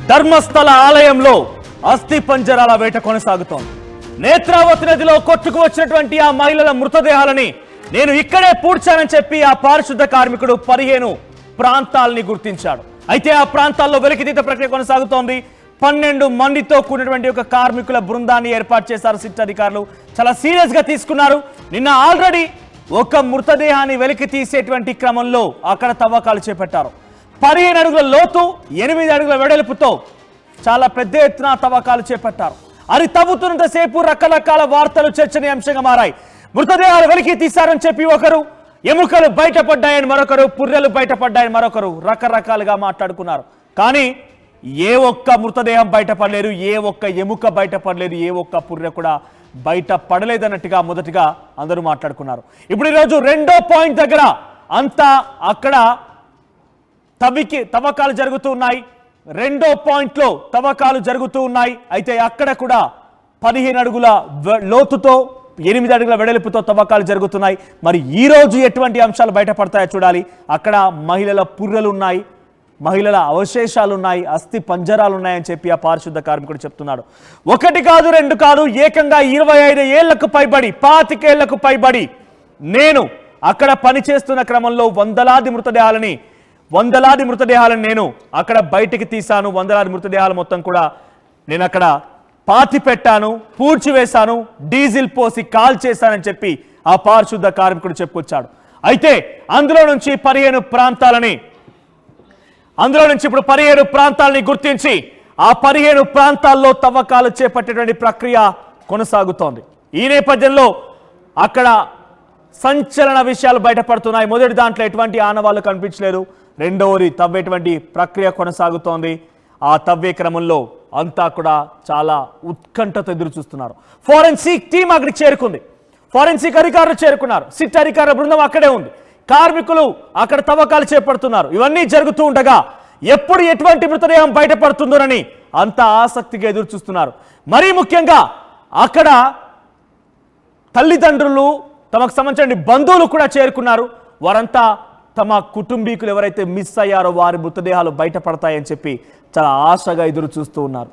ధర్మస్థల ఆలయంలో అస్థి పంజరాల వేట కొనసాగుతోంది. నేత్రావతి నదిలో కొట్టుకు వచ్చినటువంటి ఆ మహిళల మృతదేహాలని నేను ఇక్కడే పూడ్చానని చెప్పి ఆ పారిశుద్ధ కార్మికుడు 15 ప్రాంతాలని గుర్తించాడు. అయితే ఆ ప్రాంతాల్లో వెలికితీత ప్రక్రియ కొనసాగుతోంది. 12 మందితో కూడినటువంటి ఒక కార్మికుల బృందాన్ని ఏర్పాటు చేశారు సిట్ అధికారులు. చాలా సీరియస్ గా తీసుకున్నారు. నిన్న ఆల్రెడీ ఒక మృతదేహాన్ని వెలికి తీసేటువంటి క్రమంలో అక్కడ తవ్వకాలు చేపట్టారు. 15 అడుగుల లోతు 8 అడుగుల వెడల్పుతో చాలా పెద్ద ఎత్తున తవ్వకాలు చేపట్టారు. అది తవ్వుతున్నంతసేపు రకరకాల వార్తలు చర్చనీయాంశంగా మారాయి. మృతదేహాలు వెలికి తీశారని చెప్పి ఒకరు, ఎముకలు బయటపడ్డాయని మరొకరు, పుర్రెలు బయటపడ్డాయని మరొకరు రకరకాలుగా మాట్లాడుకున్నారు. కానీ ఏ ఒక్క మృతదేహం బయటపడలేదు, ఏ ఒక్క ఎముక బయటపడలేదు, ఏ ఒక్క పుర్రె కూడా బయట పడలేదన్నట్టుగా మొదటిగా అందరూ మాట్లాడుకున్నారు. ఇప్పుడు ఈరోజు రెండో పాయింట్ దగ్గర అంతా అక్కడ తవ్వకాలు జరుగుతూ ఉన్నాయి. రెండో పాయింట్లో తవ్వకాలు జరుగుతూ ఉన్నాయి. అయితే అక్కడ కూడా 15 అడుగుల లోతుతో 8 అడుగుల వెడల్పుతో తవ్వకాలు జరుగుతున్నాయి. మరి ఈ రోజు ఎటువంటి అంశాలు బయటపడతాయో చూడాలి. అక్కడ మహిళల పుర్రెలు ఉన్నాయి, మహిళల అవశేషాలు ఉన్నాయి, అస్థి పంజరాలు ఉన్నాయని చెప్పి ఆ పారిశుద్ధ కార్మికుడు చెప్తున్నాడు. 1 కాదు 2 కాదు, ఏకంగా 25 ఏళ్లకు పైబడి 25 ఏళ్లకు పైబడి నేను అక్కడ పనిచేస్తున్న క్రమంలో వందలాది మృతదేహాలను నేను అక్కడ బయటికి తీశాను. వందలాది మృతదేహాలు మొత్తం కూడా నేను అక్కడ పాతి పెట్టాను, పూడ్చివేశాను, డీజిల్ పోసి కాల్ చేశానని చెప్పి ఆ పారిశుద్ధ కార్మికుడు చెప్పుకొచ్చాడు. అయితే అందులో నుంచి ఇప్పుడు 15 ప్రాంతాలని గుర్తించి ఆ 15 ప్రాంతాల్లో తవ్వకాలు చేపట్టేటువంటి ప్రక్రియ కొనసాగుతోంది. ఈ నేపథ్యంలో అక్కడ సంచలన విషయాలు బయటపడుతున్నాయి. మొదటి దాంట్లో ఎటువంటి ఆనవాళ్లు కనిపించలేదు. రెండవది తవ్వేటువంటి ప్రక్రియ కొనసాగుతోంది. ఆ తవ్వే క్రమంలో అంతా కూడా చాలా ఉత్కంఠతో ఎదురు చూస్తున్నారు. ఫోరెన్సిక్ టీం అక్కడికి చేరుకుంది, ఫోరెన్సిక్ అధికారులు చేరుకున్నారు, సిట్ అధికారుల బృందం అక్కడే ఉంది, కార్మికులు అక్కడ తవ్వకాలు చేపడుతున్నారు. ఇవన్నీ జరుగుతూ ఉండగా ఎప్పుడు ఎటువంటి మృతదేహం బయటపడుతుందోనని అంత ఆసక్తిగా ఎదురు చూస్తున్నారు. మరీ ముఖ్యంగా అక్కడ తల్లిదండ్రులు, తమకు సంబంధించిన బంధువులు కూడా చేరుకున్నారు. వారంతా తమ కుటుంబీకులు ఎవరైతే మిస్ అయ్యారో వారి మృతదేహాలు బయటపడతాయని చెప్పి చాలా ఆశగా ఎదురు చూస్తూ ఉన్నారు.